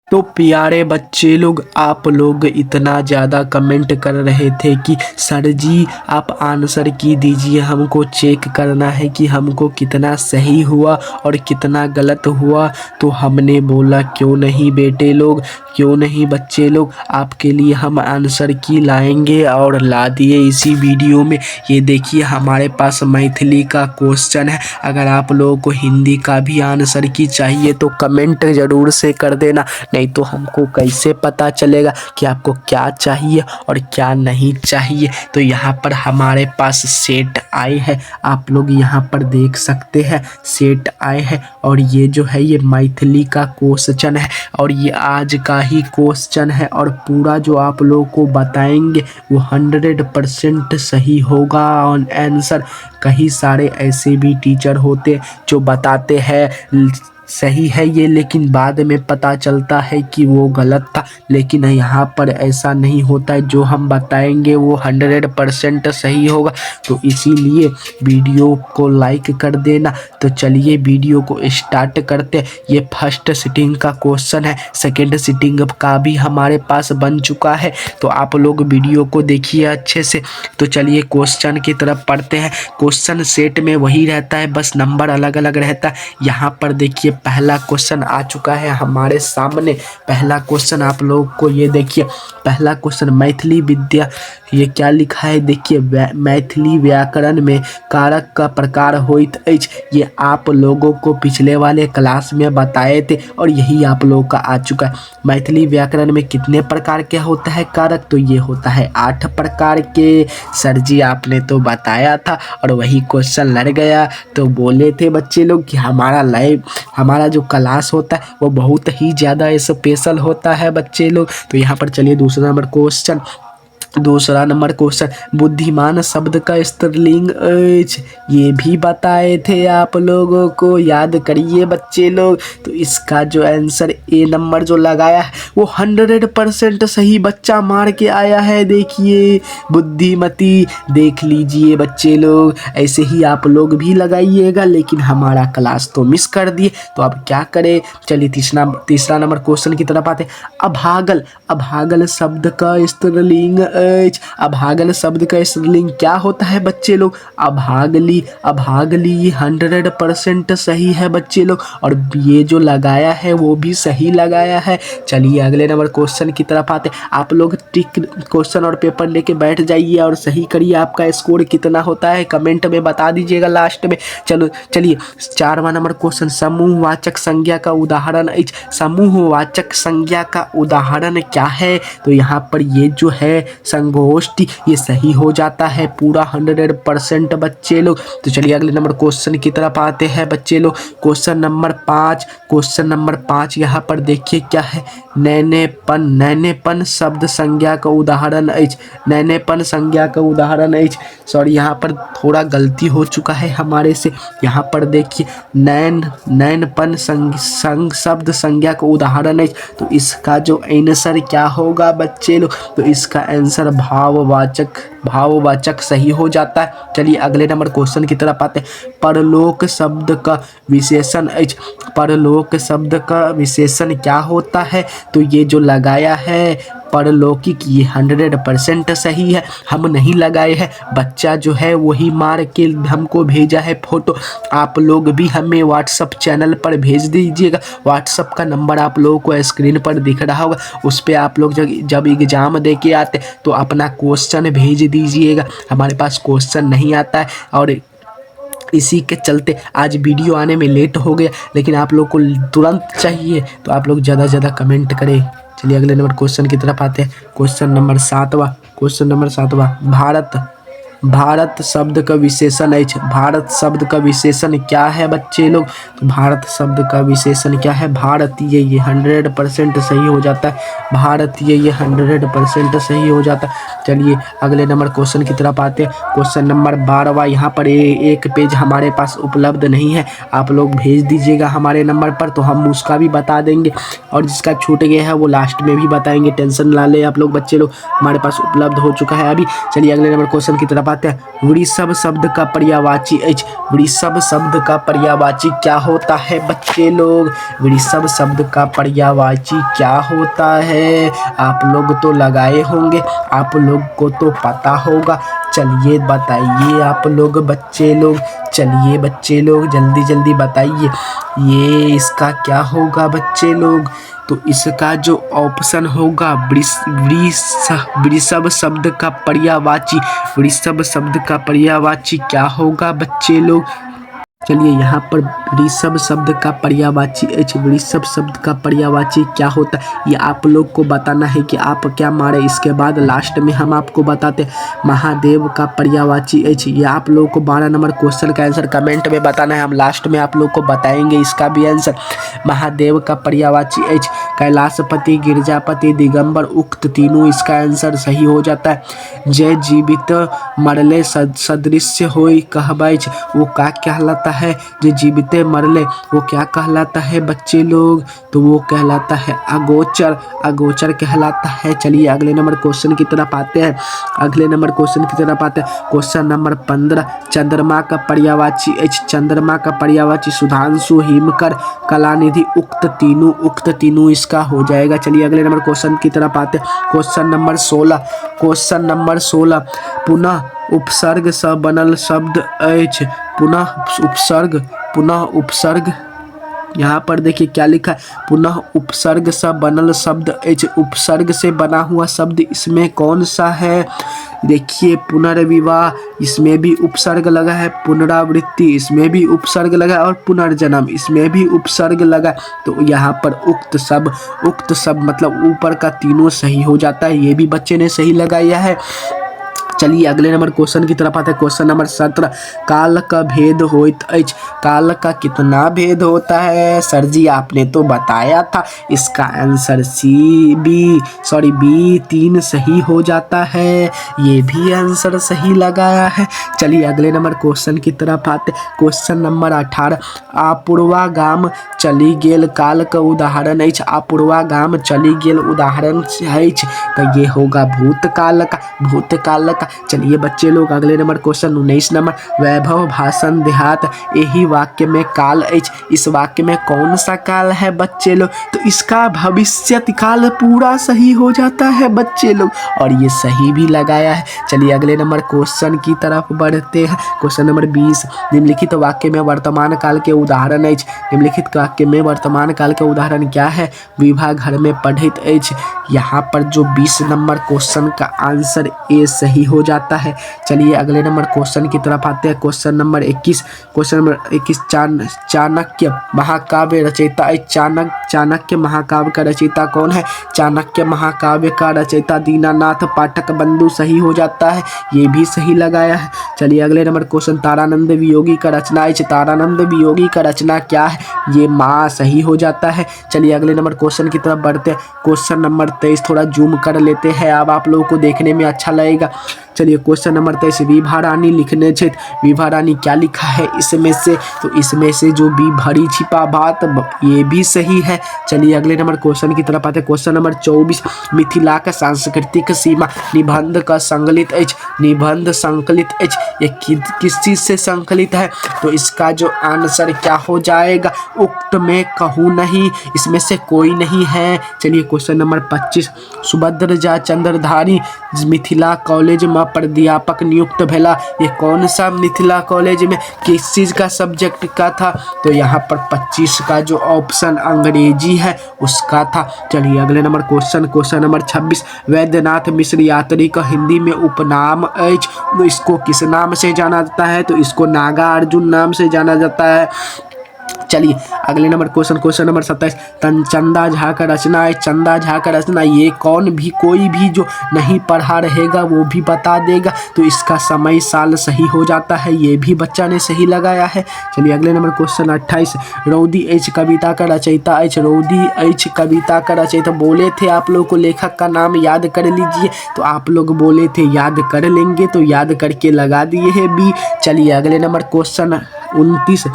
तो प्यारे बच्चे लोग, आप लोग इतना ज़्यादा कमेंट कर रहे थे कि सर जी आप आंसर की दीजिए, हमको चेक करना है कि हमको कितना सही हुआ और कितना गलत हुआ। तो हमने बोला क्यों नहीं बेटे लोग, क्यों नहीं बच्चे लोग, आपके लिए हम आंसर की लाएंगे और ला दिए इसी वीडियो में। ये देखिए हमारे पास मैथिली का क्वेश्चन है। अगर आप लोगों को हिंदी का भी आंसर की चाहिए तो कमेंट ज़रूर से कर देना, नहीं तो हमको कैसे पता चलेगा कि आपको क्या चाहिए और क्या नहीं चाहिए। तो यहाँ पर हमारे पास सेट आए हैं, आप लोग यहाँ पर देख सकते हैं सेट आए हैं। और ये जो है ये मैथिली का क्वेश्चन है और ये आज का ही क्वेश्चन है और पूरा जो आप लोगों को बताएंगे वो 100% सही होगा ऑन आंसर। कई सारे ऐसे भी टीचर होते जो बताते हैं सही है ये, लेकिन बाद में पता चलता है कि वो गलत था। लेकिन यहाँ पर ऐसा नहीं होता है, जो हम बताएंगे वो 100% सही होगा। तो इसीलिए वीडियो को लाइक कर देना। तो चलिए वीडियो को स्टार्ट करते हैं। ये फर्स्ट सिटिंग का क्वेश्चन है, सेकेंड सिटिंग का भी हमारे पास बन चुका है। तो आप लोग वीडियो को देखिए अच्छे से। तो चलिए क्वेश्चन की तरफ पढ़ते हैं। क्वेश्चन सेट में वही रहता है, बस नंबर अलग अलग रहता है। यहाँ पर देखिए पहला क्वेश्चन आ चुका है हमारे सामने। पहला क्वेश्चन आप लोग को ये देखिए, पहला क्वेश्चन मैथिली विद्या, ये क्या लिखा है देखिए, मैथिली व्याकरण में कारक का प्रकार होइत अछि। ये आप लोगों को पिछले वाले क्लास में बताए थे और यही आप लोगों का आ चुका है। मैथिली व्याकरण में कितने प्रकार के होता है कारक, तो ये होता है 8 प्रकार के। सर जी आपने तो बताया था और वही क्वेश्चन लड़ गया। तो बोले थे बच्चे लोग कि हमारा जो क्लास होता है वो बहुत ही ज़्यादा स्पेशल होता है बच्चे लोग। तो यहाँ पर चलिए दूसरा नंबर क्वेश्चन, बुद्धिमान शब्द का स्त्रीलिंग अछि। ये भी बताए थे आप लोगों को, याद करिए बच्चे लोग। तो इसका जो आंसर ए नंबर जो लगाया है वो 100% सही बच्चा मार के आया है। देखिए बुद्धिमती, देख लीजिए बच्चे लोग, ऐसे ही आप लोग भी लगाइएगा। लेकिन हमारा क्लास तो मिस कर दिए, तो अब क्या करें। चलिए तीसरा नंबर क्वेश्चन की तरफ आते। अभागल शब्द का स्त्रीलिंग। अभागल शब्द का स्त्रीलिंग क्या होता है बच्चे लोग, अभागली। 100% सही है बच्चे लोग, और ये जो लगाया है वो भी सही लगाया है। चलिए अगले नंबर क्वेश्चन की तरफ आते। आप लोग टिक क्वेश्चन और पेपर लेके बैठ जाइए और सही करिए। आपका स्कोर कितना होता है कमेंट में बता दीजिएगा लास्ट में। चलिए 4वां नंबर क्वेश्चन, समूहवाचक संज्ञा का उदाहरण। समूहवाचक संज्ञा का उदाहरण क्या है, तो यहाँ पर ये जो है संगोष्ठी, ये सही हो जाता है पूरा 100% बच्चे लोग। तो चलिए अगले नंबर क्वेश्चन की तरफ आते हैं बच्चे लोग। क्वेश्चन नंबर 5 यहाँ पर देखिए क्या है, नैनेपन शब्द संज्ञा का उदाहरण अछि। नैनेपन संज्ञा का उदाहरण अछि। सॉरी यहाँ पर थोड़ा गलती हो चुका है हमारे से। यहाँ पर देखिए नैनपन शब्द संज्ञा का उदाहरण है। तो इसका जो आंसर क्या होगा बच्चे लोग, तो इसका आंसर भाववाचक सही हो जाता है। चलिए अगले नंबर क्वेश्चन की तरफ आते हैं। परलोक शब्द का विशेषण अछि। परलोक शब्द का विशेषण क्या होता है, तो ये जो लगाया है परलौकिक, ये 100% सही है। हम नहीं लगाए हैं, बच्चा जो है वही मार के हमको भेजा है फोटो। आप लोग भी हमें व्हाट्सअप चैनल पर भेज दीजिएगा। व्हाट्सअप का नंबर आप लोगों को स्क्रीन पर दिख रहा होगा, उस पर आप लोग जब एग्ज़ाम दे के आते तो अपना क्वेश्चन भेज दीजिएगा। हमारे पास क्वेश्चन नहीं आता है और इसी के चलते आज वीडियो आने में लेट हो गया, लेकिन आप लोग को तुरंत चाहिए तो आप लोग ज़्यादा से ज़्यादा कमेंट करें। चलिए अगले नंबर क्वेश्चन की तरफ आते हैं। क्वेश्चन नंबर 7वां, भारत शब्द का विशेषण है। भारत शब्द का विशेषण क्या है बच्चे लोग, तो भारत शब्द का विशेषण क्या है, भारतीय। ये 100% सही हो जाता है। भारतीय ये 100% सही हो जाता है। चलिए अगले नंबर क्वेश्चन की तरफ आते हैं। क्वेश्चन नंबर 12वां, यहाँ पर एक पेज हमारे पास उपलब्ध नहीं है, आप लोग भेज दीजिएगा हमारे नंबर पर, तो हम उसका भी बता देंगे। और जिसका छूट गया है वो लास्ट में भी बताएंगे, टेंशन ना ले आप लोग बच्चे लोग, हमारे पास उपलब्ध हो चुका है अभी। चलिए अगले नंबर क्वेश्चन की तरफ आते हैं। आते हैं। वृषभ शब्द का पर्यायवाची एच, वृषभ शब्द का पर्यायवाची क्या होता है बच्चे लोग? वृषभ शब्द का पर्यायवाची क्या होता है? आप लोग तो लगाए होंगे, आप लोग को तो पता होगा। चलिए बताइए आप लोग बच्चे लोग, चलिए बच्चे लोग जल्दी जल्दी बताइए ये इसका क्या होगा बच्चे लोग? तो इसका जो ऑप्शन होगा वृषभ शब्द का पर्यायवाची, वृषभ शब्द का पर्यायवाची क्या होगा बच्चे लोग? चलिए यहाँ पर वृषभ शब्द का पर्यायवाची एच, वृषभ शब्द का पर्यायवाची क्या होता है ये आप लोग को बताना है कि आप क्या मारे। इसके बाद लास्ट में हम आपको बताते हैं महादेव का पर्यायवाची एच। ये आप लोगों को 12 नंबर क्वेश्चन का आंसर कमेंट में बताना है, हम लास्ट में आप लोग को बताएंगे इसका भी आंसर। महादेव का पर्यायवाची एच, कैलाशपति, गिरजापति, दिगंबर, उक्त तीनों इसका आंसर सही हो जाता है। जय जीवित मरले सदृश्य होई कहबैछ, वो क्या कहलाता है? जो जीविते मरले वो क्या कहलाता है बच्चे लोग? तो वो कहलाता है अगोचर, अगोचर कहलाता है। चलिए अगले नंबर क्वेश्चन की तरफ आते हैं, अगले नंबर क्वेश्चन की तरफ आते हैं। क्वेश्चन नंबर 15, चंद्रमा का पर्यायवाची एच, चंद्रमा का पर्यायवाची सुधांशु, हिमकर, कलानिधि, उक्त तीनों इसका हो जाएगा। चलिए अगले नंबर क्वेश्चन की तरफ आते हैं। क्वेश्चन नंबर 16, क्वेश्चन नंबर 16, पुनः उपसर्ग स बनल शब्द एच, पुनः उपसर्ग यहाँ पर देखिए क्या लिखा है, पुनः उपसर्ग सा बनल शब्द एच, उपसर्ग से बना हुआ शब्द इसमें कौन सा है? देखिए पुनर्विवाह, इसमें भी उपसर्ग लगा है, पुनरावृत्ति इसमें भी उपसर्ग लगा है, और पुनर्जन्म इसमें भी उपसर्ग लगा है। तो यहाँ पर उक्त सब मतलब ऊपर का तीनों सही हो जाता है। ये भी बच्चे ने सही लगाया है। चलिए अगले नंबर क्वेश्चन की तरफ आते हैं। क्वेश्चन नंबर 17, काल का भेद होइत एच, काल का कितना भेद होता है? सर जी आपने तो बताया था, इसका आंसर बी 3 सही हो जाता है। ये भी आंसर सही लगाया है। चलिए अगले नंबर क्वेश्चन की तरफ आते। क्वेश्चन नंबर 18, अपूर्वा गाम चली गेल काल का उदाहरण एच, अपूर्वा गाम चली गेल उदाहरण एच, तो ये होगा भूतकाल का। चलिए बच्चे लोग अगले नंबर क्वेश्चन 19 नंबर, वैभव भाषण देहात, यही वाक्य में काल एच, इस वाक्य में कौन सा काल है बच्चे लोग? तो इसका भविष्यत काल पूरा सही हो जाता है बच्चे लोग, और ये सही भी लगाया है। चलिए अगले नंबर क्वेश्चन की तरफ बढ़ते हैं। क्वेश्चन नंबर 20, निम्नलिखित वाक्य में वर्तमान काल के उदाहरण एच, निम्नलिखित वाक्य में वर्तमान काल के उदाहरण क्या है? विवाह घर में पढ़ित एच। यहाँ पर जो 20 नंबर क्वेश्चन का आंसर ए सही हो जाता है। चलिए अगले नंबर क्वेश्चन की तरफ आते हैं। क्वेश्चन नंबर 21, चाणक्य महाकाव्य रचयिता है। चाणक्य महाकाव्य का रचयिता कौन है? चाणक्य महाकाव्य का रचयिता दीनानाथ पाठक बंधु सही हो जाता है। ये भी सही लगाया है। चलिए अगले नंबर क्वेश्चन, तारानंद वियोगी का रचना है। तारानंद वियोगी का रचना क्या है? ये माँ सही हो जाता है। चलिए अगले नंबर क्वेश्चन की तरफ बढ़ते हैं। क्वेश्चन नंबर 23, थोड़ा जूम कर लेते हैं, अब आप लोगों को देखने में अच्छा लगेगा। चलिए क्वेश्चन नंबर 23, विभा रानी लिखने छे, विभा रानी क्या लिखा है इसमें से? तो इसमें से जो भी भरी छिपा बात, ये भी सही है। चलिए अगले नंबर क्वेश्चन की तरफ आते हैं। क्वेश्चन नंबर 24, मिथिला का सांस्कृतिक सीमा निबंध का संकलित एच, निबंध संकलित एच, ये किस चीज से संकलित है? तो इसका जो आंसर क्या हो जाएगा? उक्त में कहूँ नहीं, इसमें से कोई नहीं है। चलिए क्वेश्चन नंबर 25, सुभद्र जा चंद्रधारी मिथिला कॉलेज में प्राध्यापक नियुक्त भेला, ये कौन सा मिथिला कॉलेज में किस चीज का सब्जेक्ट का था? तो यहाँ पर 25 का जो ऑप्शन अंग्रेजी है उसका था। चलिए अगले number question number 26, Vaidyanath Mishra यात्री का हिंदी में उपनाम एच, तो इसको किस नाम से जाना जाता है? तो इसको नागा अर्जुन नाम से जाना जाता है। चलिए अगले नंबर क्वेश्चन नंबर 27, चंदा झा का रचना है। चंदा झा का रचना, ये कोई भी जो नहीं पढ़ा रहेगा वो भी बता देगा। तो इसका समय साल सही हो जाता है, ये भी बच्चा ने सही लगाया है। चलिए अगले नंबर क्वेश्चन 28, रौदी एच कविता का रचयिता एच, रौदी एच कविता का रचयिता बोले थे आप लोग को लेखक का नाम याद कर लीजिए, तो आप लोग बोले थे याद कर लेंगे, तो याद करके लगा दिए है बी। चलिए अगले नंबर क्वेश्चन 29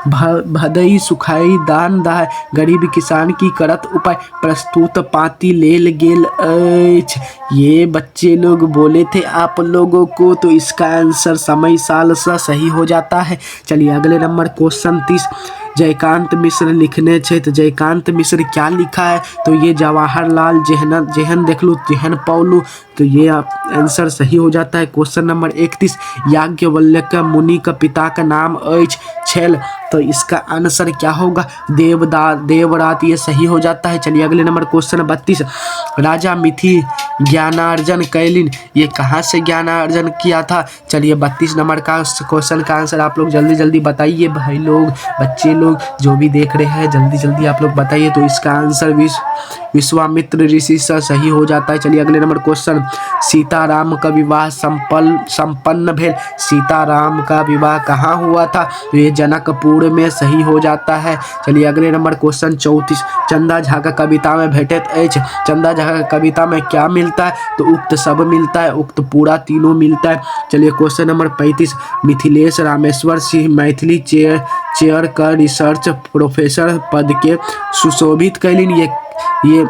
भदई सुखाई दान दहाय गरीब किसान की करत उपाय प्रस्तुत पाती लेल गेल अछि। ये बच्चे लोग बोले थे आप लोगों को, तो इसका आंसर समय साल सा सही हो जाता है। चलिए अगले नंबर क्वेश्चन 30 जयकांत मिश्र लिखने थे, तो जयकांत मिश्र क्या लिखा है, तो ये जवाहरलाल जेहन देख लो जेहन पौलू, तो ये आंसर सही हो जाता है। क्वेश्चन नंबर 31 याज्ञवल्क्य मुनि का पिता का नाम अछि छेल, तो इसका आंसर क्या होगा, देवरात, ये सही हो जाता है। चलिए अगले नंबर क्वेश्चन 32 राजा मिथि ज्ञानार्जन कैलिन, ये कहाँ से ज्ञानार्जन किया था। चलिए 32 नंबर का क्वेश्चन का आंसर आप लोग जल्दी जल्दी बताइए भाई लोग, बच्चे लोग जो भी देख रहे हैं जल्दी जल्दी आप लोग बताइए। तो इसका आंसर विश्वामित्र ऋषि से सही हो जाता है। चलिए अगले नंबर क्वेश्चन सीताराम का विवाह संपन्न भेल, सीताराम का विवाह कहाँ हुआ था, तो ये जनकपुर में सही हो जाता है। चलिए अगले नंबर क्वेश्चन 34 चंदा झा का कविता में भेटत अछि, चंदा झा का कविता में क्या मिलता है, तो उक्त सब मिलता है, उक्त पूरा तीनों मिलता है। चलिए question number 35 Mithilesh Rameshwar Singh Maithili chair का रिसर्च प्रोफेसर पद के सुशोभित कैलिन, ये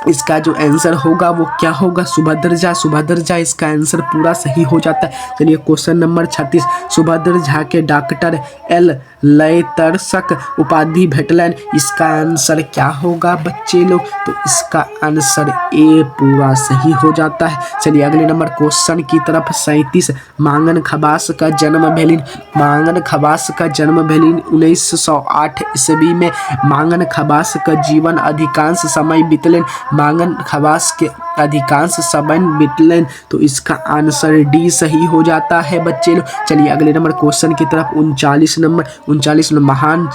इसका जो आंसर होगा वो क्या होगा, सुभद्र झा इसका आंसर पूरा सही हो जाता है। चलिए क्वेश्चन नंबर 36 सुभद्र झा के डॉक्टर एल लयतरसक उपाधि भेटलन, इसका आंसर क्या होगा बच्चे लोग, तो इसका आंसर ए पूरा सही हो जाता है। चलिए अगले नंबर क्वेश्चन की तरफ 37 मांगन खबास का जन्म भेलिन, मांगन खबास का जन्म भेलिन 1908 ईस्वी में, मांगन खबास का जीवन अधिकांश समय बीतलन, मांगन खवास के अधिकांश समय बिटलेन, तो इसका आंसर डी सही हो जाता है बच्चे लोग। चलिए अगले नंबर क्वेश्चन की तरफ 39 नंबर महान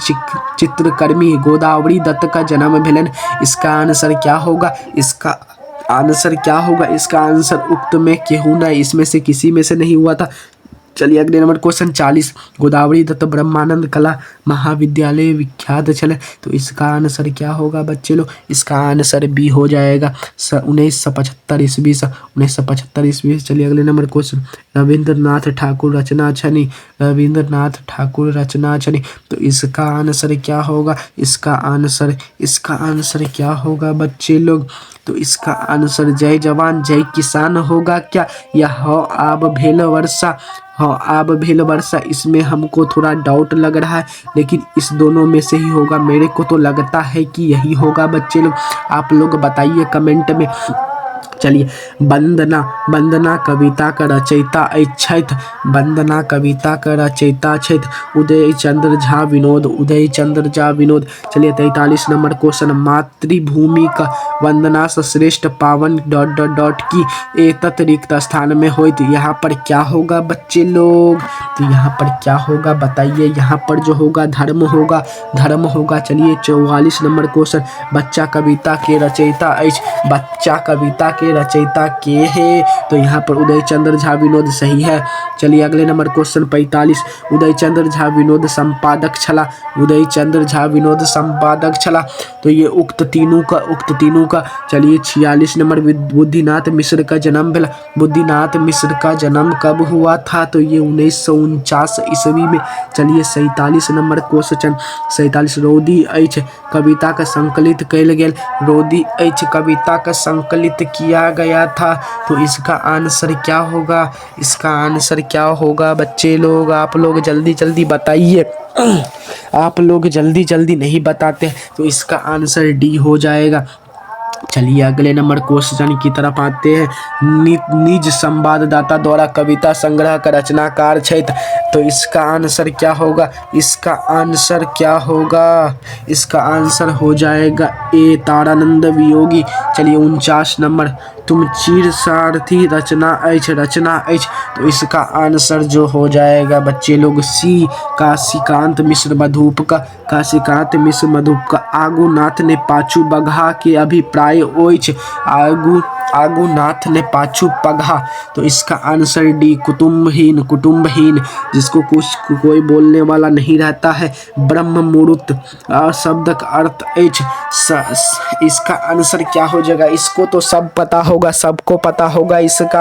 चित्रकर्मी गोदावरी दत्त का जन्म भेलन, इसका आंसर क्या होगा, इसका आंसर क्या होगा, इसका आंसर उक्त में केहू नहीं, इसमें से किसी में से नहीं हुआ था। चलिए अगले नंबर क्वेश्चन 40 गोदावरी दत्त ब्रह्मानंद कला महाविद्यालय विख्यात चले, तो इसका आंसर क्या होगा बच्चे लोग, इसका आंसर बी हो जाएगा 1975 ईस्वी से 1975 ईस्वी। चलिए अगले नंबर क्वेश्चन रविंद्रनाथ ठाकुर रचना छनी, रविंद्रनाथ ठाकुर रचना छनी, तो इसका आंसर क्या होगा, इसका आंसर क्या होगा बच्चे लोग, तो इसका आंसर जय जवान जय किसान होगा क्या, या हो आब भेल वर्षा, हाँ आब भेल वर्षा, इसमें हमको थोड़ा डाउट लग रहा है, लेकिन इस दोनों में से ही होगा, मेरे को तो लगता है कि यही होगा बच्चे लोग, आप लोग बताइए कमेंट में। चलिए वंदना कविता का रचयिता अछि, वंदना कविता का रचयिता छथि उदय चंद्र झा विनोद। चलिए 43 नंबर क्वेश्चन मातृभूमि का वंदना से श्रेष्ठ पावन ... की एतत् रिक्त स्थान में होइत, यहाँ पर क्या होगा बच्चे लोग, तो यहाँ पर क्या होगा बताइए, यहाँ पर जो होगा धर्म होगा। चलिए 44 नंबर क्वेश्चन बच्चा कविता के रचयिता अछि, बच्चा कविता के रचयिता के है, तो यहाँ पर उदय चंद्र झा विनोद सही है। चलिए अगले नंबर क्वेश्चन 45 उदय चंद्र झा विनोद संपादक छला, उदय चंद्र झा विनोद संपादक छला, तो ये उक्त तीनों का। चलिए 46 नंबर बुद्धिनाथ मिश्र का जन्म भेला, बुद्धिनाथ मिश्र का जन्म कब हुआ था, तो ये 1949 ईस्वी में। चलिए 47 नंबर क्वेश्चन 47 रोदी अछि कविता का संकलित कैल गेल, रोदी अछि कविता का संकलित किया गया था, तो इसका आंसर क्या होगा, इसका आंसर क्या होगा बच्चे लोग, आप लोग जल्दी जल्दी बताइए। आप लोग जल्दी जल्दी नहीं बताते, तो इसका आंसर डी हो जाएगा। चलिए अगले नंबर क्वेश्चन की तरफ आते हैं निज संवाददाता द्वारा कविता संग्रह का रचनाकार क्षेत्र, तो इसका आंसर क्या होगा, इसका आंसर क्या होगा, इसका आंसर हो जाएगा ए तारानंद वियोगी। चलिए 49 नंबर तुम चीर सारथी रचना अछि, तो इसका आंसर जो हो जाएगा बच्चे लोग सी काशीकांत मिश्र मधुप का आगू नाथ ने पाछू बगहा के अभिप्राय ओइछ, आगुनाथ ने पाछू पगहा, तो इसका आंसर डी कुटुंबहीन जिसको कुछ कोई बोलने वाला नहीं रहता है। ब्रह्म मुहूर्त शब्द का अर्थ इसका आंसर क्या हो जाएगा? इसको तो सब पता होगा, सबको पता होगा इसका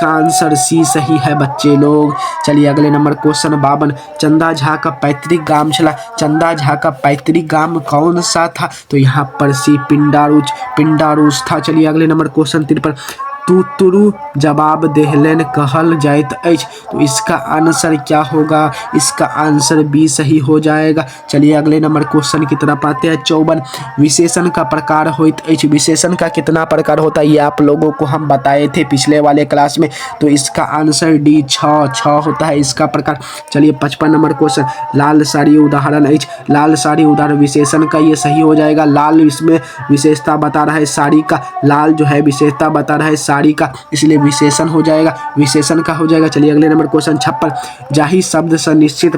आंसर सी सही है बच्चे लोग। चलिए अगले नंबर क्वेश्चन 52। चंदा झा का पैतृक गांव चला। चंदा झा का पैतृक गांव कौन सा था? तो यहाँ पर सी पिंडारूच था। चलिए अगले नंबर क्वेश्चन 53। तुतुरु जवाब देहलन कहल जाइत अछि, तो इसका आंसर क्या होगा? इसका आंसर बी सही हो जाएगा। चलिए अगले नंबर क्वेश्चन की तरफ आते हैं। 54। विशेषण का प्रकार होइत अछि। विशेषण का कितना प्रकार होता है ये आप लोगों को हम बताए थे पिछले वाले क्लास में, तो इसका आंसर डी 6 होता है इसका प्रकार। चलिए 55 नंबर क्वेश्चन। लाल साड़ी उदाहरण अछि। लाल साड़ी उदाहरण विशेषण का ये सही हो जाएगा। लाल इसमें विशेषता बता रहा है साड़ी का, लाल जो है विशेषता बता रहा है साड़ी का, इसलिए विशेषण हो जाएगा, विशेषण का हो जाएगा। चलिए अगले नंबर क्वेश्चन 56। जाहि शब्द से निश्चित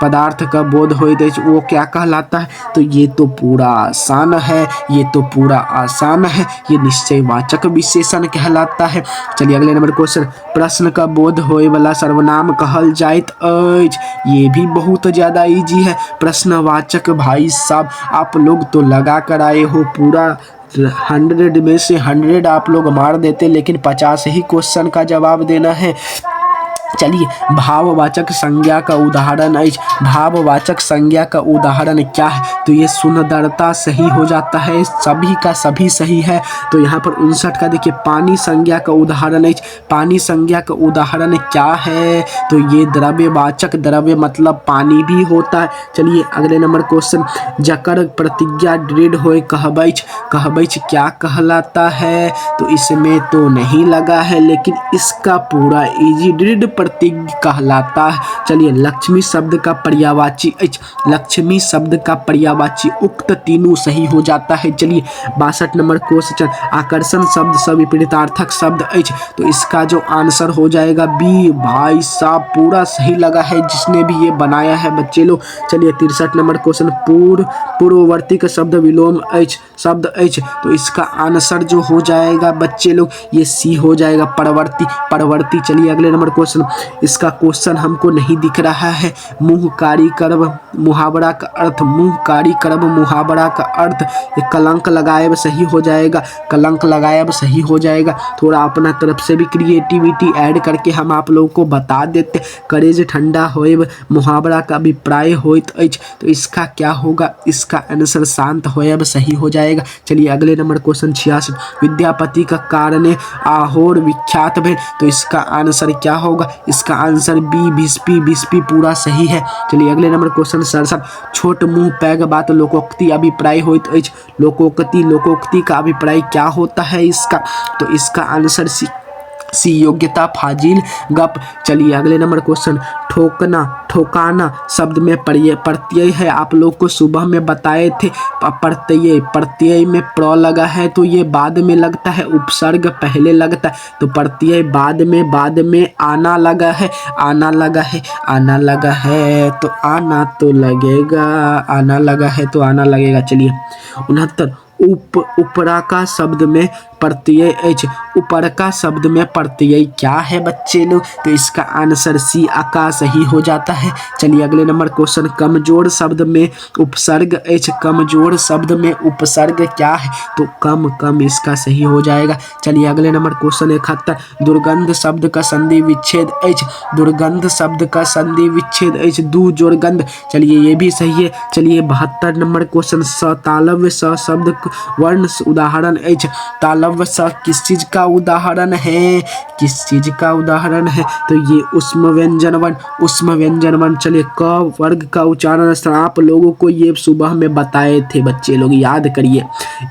पदार्थ का बोध होइत अछि वो क्या कहलाता है? तो ये तो पूरा आसान है, ये निश्चयवाचक विशेषण कहलाता है। चलिए अगले नंबर क्वेश्चन। प्रश्न का बोध होए वाला सर्वनाम कहल जाइत अछि। ये भी बहुत ज्यादा इजी है। प्रश्नवाचक भाई साहब आप लोग तो लगा कर आए हो, पूरा 100 में से 100 आप लोग मार देते, लेकिन 50 ही क्वेश्चन का जवाब देना है। चलिए भाववाचक संज्ञा का उदाहरण अछि। भाववाचक संज्ञा का उदाहरण क्या है? तो ये सुंदरता सही हो जाता है, सभी का सभी सही है। तो यहाँ पर 59 का देखिए पानी संज्ञा का उदाहरण अछि। पानी संज्ञा का उदाहरण क्या है? तो ये द्रव्यवाचक, द्रव्य मतलब पानी भी होता है। चलिए अगले नंबर क्वेश्चन। जकर प्रतिज्ञा दृढ़ होए कहबैछ क्या कहलाता है? तो इसमें तो नहीं लगा है, लेकिन इसका पूरा इजी दृढ़ प्रतिज्ञ कहलाता है। चलिए लक्ष्मी शब्द का पर्यायवाची अछि। लक्ष्मी शब्द का पर्यायवाची उक्त तीनों सही हो जाता है। चलिए 62 नंबर क्वेश्चन। आकर्षण शब्द सविपरीतार्थक शब्द अछि, तो इसका जो आंसर हो जाएगा बी। भाई साहब पूरा सही लगा है जिसने भी ये बनाया है बच्चे लोग। चलिए 63 नंबर क्वेश्चन। पूर्ववर्ती का शब्द विलोम अछि, तो इसका आंसर जो हो जाएगा बच्चे लोग ये सी हो जाएगा, परवर्ती। चलिए अगले नंबर क्वेश्चन। इसका क्वेश्चन हमको नहीं दिख रहा है। मुहकारी कर्म मुहावरा का अर्थ, मुहकारी कर्म मुहावरा का अर्थ, ये कलंक लगाए सही हो जाएगा, कलंक लगाए सही हो जाएगा। थोड़ा अपना तरफ से भी क्रिएटिविटी ऐड करके हम आप लोगों को बता देते। करेज ठंडा होए मुहावरा का अभिप्राय होइत अछि, तो इसका क्या होगा? इसका आंसर शांत होए सही हो जाएगा। चलिए अगले नंबर क्वेश्चन 66। विद्यापति का कारणे आहोर विख्यात भेल, तो इसका आंसर क्या होगा? इसका आंसर बी बिस्पी पूरा सही है। चलिए अगले नंबर क्वेश्चन 67। छोट मुंह पैग बात लोकोक्ति अभिप्राय होइत अछि। लोकोक्ति का अभिप्राय क्या होता है इसका? तो इसका आंसर सी योग्यता फाजिल गप। चलिए अगले नंबर क्वेश्चन। ठोकाना शब्द में प्रत्यय है, आप लोग को सुबह में बताए थे। प्रत्यय में प्र लगा है तो ये बाद में लगता है, उपसर्ग पहले लगता है, तो प्रत्यय बाद में आना लगा है, आना लगा है तो आना तो लगेगा, आना लगा है तो आना लगेगा। चलिए 69। उपरा का शब्द में प्रत्यय अछि। ऊपर का शब्द में प्रत्यय क्या है बच्चे लोग? तो इसका आंसर सी आका सही हो जाता है। चलिए अगले नंबर क्वेश्चन। कमजोर शब्द में उपसर्ग अछि। कमजोर शब्द में उपसर्ग क्या है? तो कम इसका सही हो जाएगा। चलिए अगले नंबर क्वेश्चन 71। दुर्गंध शब्द का संधि विच्छेद अछि। दुर्गंध शब्द का संधि विच्छेद अछि दू जोरगंध। चलिए ये भी सही है। चलिए 72 नंबर क्वेश्चन। तालव्य स शब्द वर्ण उदाहरण अछि। तालव्य स किस चीज का उदाहरण है? तो ये उष्म व्यंजन वर्ण। चलिए क वर्ग का उच्चारण आप लोगों को ये सुबह में बताए थे बच्चे लोग, याद करिए।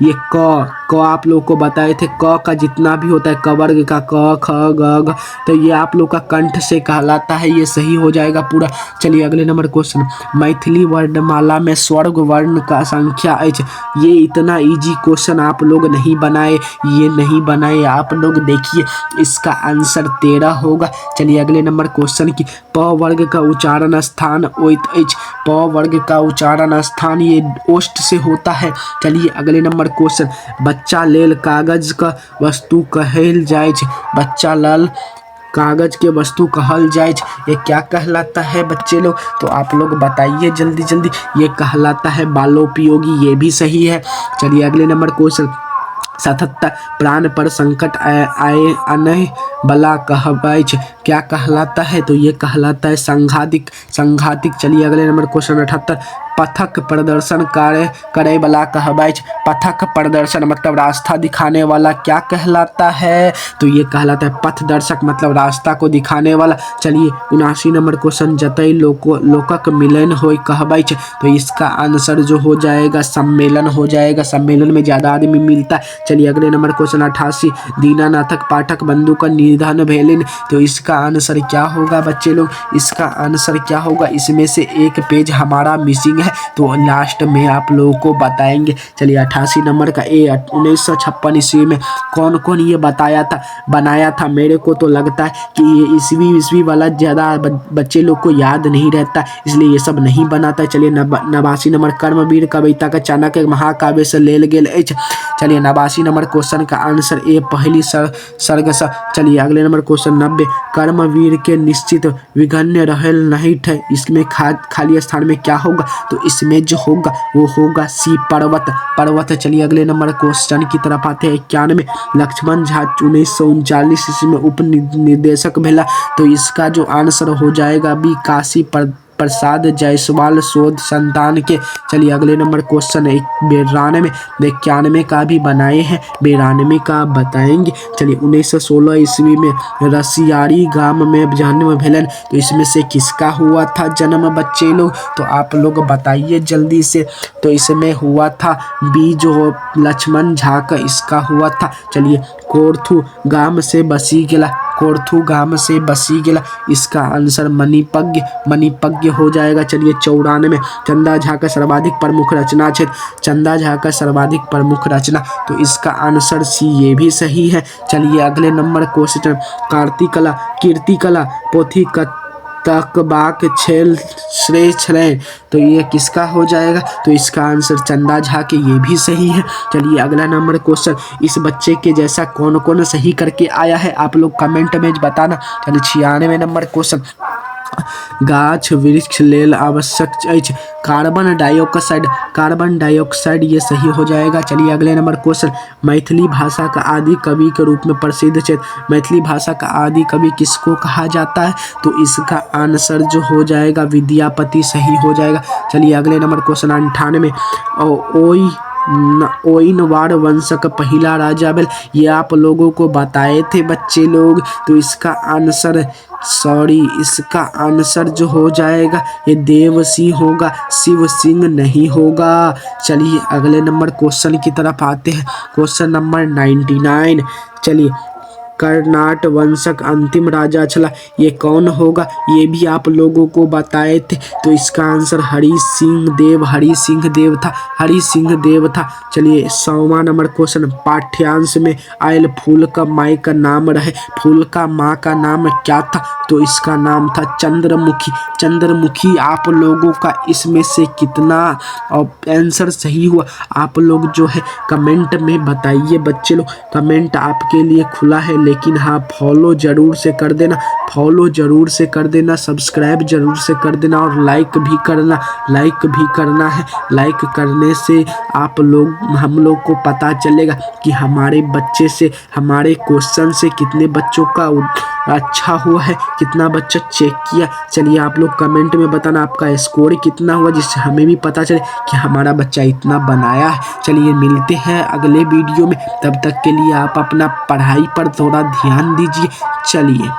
ये क आप लोग को बताए थे। क का जितना भी होता है क वर्ग का, क ख ग घ, तो ये आप लोग का कंठ से कहलाता है, ये सही हो जाएगा पूरा। चलिए अगले नंबर क्वेश्चन। मैथिली वर्णमाला में स्वर्ग वर्ण का संख्या अछि। ये इतना इजी क्वेश्चन आप लोग नहीं बनाए, ये नहीं बनाए आप लोग। देखिए इसका आंसर 13 होगा। चलिए अगले नंबर क्वेश्चन की प वर्ग का उच्चारण स्थान ओइत एच। प वर्ग का उच्चारण स्थान ये ओष्ठ से होता है। चलिए अगले नंबर क्वेश्चन, बच्चा लेल कागज का वस्तु कहल जाय छै। बच्चा लाल कागज के वस्तु कहल जाय छै, ये क्या कहलाता है बच्चे लोग? तो आप लोग बताइए जल्दी जल्दी। ये कहलाता है बालोपयोगी, ये भी सही है। चलिए अगले नंबर क्वेश्चन, 77 प्राण पर संकट आए अनय बला कहबै छै, क्या कहलाता है? तो ये कहलाता है संघातिक। चलिए अगले नंबर क्वेश्चन 78 पथक प्रदर्शन करे वाला कहबै छै। पथक प्रदर्शन मतलब रास्ता दिखाने वाला क्या कहलाता है? तो ये कहलाता है पथदर्शक, मतलब रास्ता को दिखाने वाला। चलिए 79 नंबर क्वेश्चन, जतई लोकक मिलन होय कहबै छै। तो इसका आंसर जो हो जाएगा सम्मेलन हो जाएगा। सम्मेलन में ज्यादा आदमी मिलता है। चलिए अगले नंबर क्वेश्चन 88 दीनानाथक पाठक बंधु का निधन भेलिन। तो इसका आंसर क्या होगा बच्चे लोग? इसका आंसर क्या होगा? इसमें से एक पेज हमारा मिसिंग है, तो लास्ट में आप लोगों को बताएंगे। चलिए 88 नंबर का 1956 ईस्वी में कौन कौन ये बनाया था? मेरे को तो लगता है कि ये ईस्वी वाला ज़्यादा बच्चे लोग को याद नहीं रहता, इसलिए ये सब नहीं बनाता। चलिए 89 नंबर कर्मवीर कविता का चाणक्य महाकाव्य से लेल गेल अछि। चलिए 89 नंबर क्वेश्चन का आंसर ए पहली सर्ग से। चलिए अगले नंबर क्वेश्चन 90 कर्मवीर के निश्चित विघन्य रहल नहीं थे, इसमें खाली स्थान में क्या होगा? तो इसमें जो होगा वो होगा सी पर्वत। चलिए अगले नंबर क्वेश्चन की तरफ आते हैं। 91 लक्ष्मण झा 1939 ईस्वी में उप निर्देशक भेला। तो इसका जो आंसर हो जाएगा बी काशी प्रसाद जायसवाल शोध संतान के। चलिए अगले नंबर क्वेश्चन 92 का भी बनाए हैं, 92 का बताएंगे। चलिए 1916 ईस्वी में रसियारी गांव में जन्म भेलन। तो इसमें से किसका हुआ था जन्म बच्चे लोग? तो आप लोग बताइए जल्दी से। तो इसमें हुआ था बी जो लक्ष्मण झा का इसका हुआ था। चलिए कोरथू गांव से बसी गेला, इसका आंसर मणिपज्ञ हो जाएगा। चलिए 94 चंदा झा का सर्वाधिक प्रमुख रचना तो इसका आंसर सी ये भी सही है। चलिए अगले नंबर क्वेश्चन, कीर्तिकला पोथी तकबाक छेल श्रेय। तो ये किसका हो जाएगा? तो इसका आंसर चंदा झा के, ये भी सही है। चलिए अगला नंबर क्वेश्चन, इस बच्चे के जैसा कौन कौन सही करके आया है आप लोग कमेंट में बताना। चलिए 96 नंबर क्वेश्चन, गाछ वृक्ष लेल आवश्यक अछि कार्बन डाइऑक्साइड, ये सही हो जाएगा। चलिए अगले नंबर क्वेश्चन, मैथिली भाषा का आदि कवि के रूप में प्रसिद्ध है। मैथिली भाषा का आदि कवि किसको कहा जाता है? तो इसका आंसर जो हो जाएगा विद्यापति सही हो जाएगा। चलिए अगले नंबर क्वेश्चन 98 ओइनवार वंश का पहला राजा भेल, ये आप लोगों को बताए थे बच्चे लोग। तो इसका आंसर जो हो जाएगा ये देवसिंह होगा, शिव सिंह नहीं होगा। चलिए अगले नंबर क्वेश्चन की तरफ आते हैं। Question number 99। चलिए कर्नाट वंशक अंतिम राजा चला, ये कौन होगा? ये भी आप लोगों को बताए थे। तो इसका आंसर हरि सिंह देव था। चलिए 100वां नंबर क्वेश्चन, पाठ्यांश में आयल फूल का माई का नाम रहे, फूल का माँ का नाम क्या था? तो इसका नाम था चंद्रमुखी। आप लोगों का इसमें से कितना आंसर सही हुआ आप लोग जो है कमेंट में बताइए बच्चे लोग। कमेंट आपके लिए खुला है, लेकिन हाँ फॉलो जरूर से कर देना, सब्सक्राइब जरूर से कर देना और लाइक भी करना है। लाइक करने से हम लोग को पता चलेगा कि हमारे बच्चे से, हमारे क्वेश्चन से कितने बच्चों का अच्छा हुआ है, कितना बच्चा चेक किया। चलिए आप लोग कमेंट में बताना आपका स्कोर कितना हुआ, जिससे हमें भी पता चले कि हमारा बच्चा इतना बनाया है। चलिए मिलते हैं अगले वीडियो में, तब तक के लिए आप अपना पढ़ाई पर थोड़ा ध्यान दीजिए। चलिए।